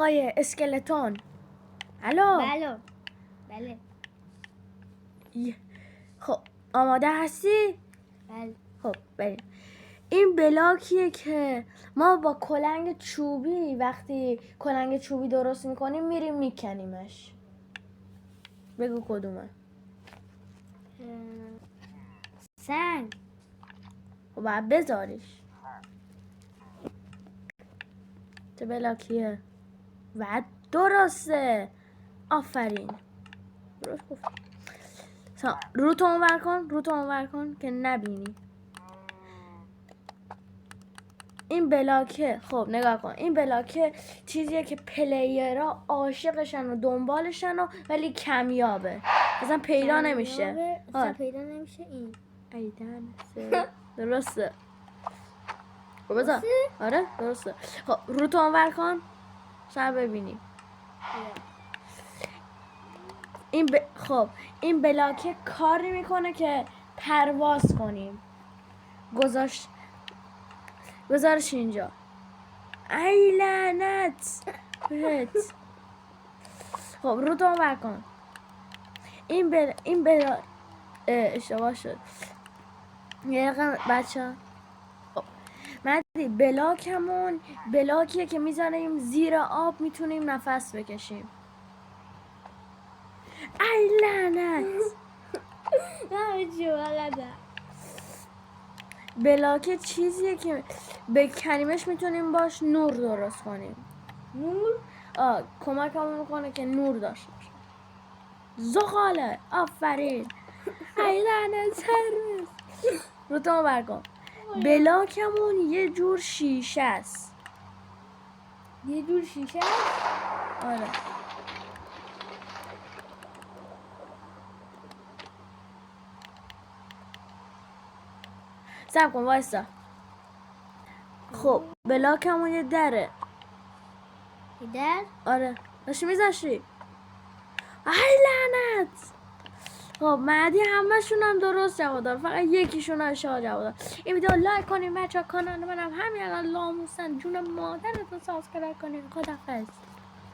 آقای اسکلتون. الو. بله. خب آماده هستی؟ بله. خب بریم. این بلاکیه که ما با کلنگ چوبی وقتی کلنگ چوبی درست میکنیم میریم میکنیمش. بگو کدومه؟ سنگ. خب باید بذاریش. چه بلاکیه؟ و درسته. آفرین. درست گفت. روتو اونور کن که نبینی. این بلاکه خب نگاه کن، این بلاکه چیزیه که پلیرها عاشقشن و دنبالشن و ولی کمیابه، مثلا پیدا نمیشه. اصلا پیدا نمیشه. این ایدن درسته. خب بذار. آره درسته. خب روتو اونور کن شاید ببینی. خب این بلاکه کاری میکنه که پرواز کنیم. گذارش اینجا. ای لعنت بهت. خب رو تو اونور کن. این بلا اشتباه شد یه رقم بچه. خب مدی بلاکیه که میذاریم زیر آب میتونیم نفس بکشیم. ای لعنت. بلاکه چیزیه که به کریمش میتونیم باش نور درست کنیم. نور؟ کمک همون میکنه که نور داشته باشه. زغاله. آفرین. ای لعنت سرمز. رو تو برکن. بلاکمون یه جور شیشه است. یه جور شیشه است؟ آره. صبر کن وایسا. خب بلاکمون یه دره. در؟ آره داشتی میذاشتی. ای لعنت. خب مهدی همشون هم درست جواب داد، فقط یکیشون اشتباه جواب داد. این ویدیو لایک کنین بچه‌ها، کانال منم همین الان لاموسن جون مادرتون سابسکرایب کنین. خدافظ.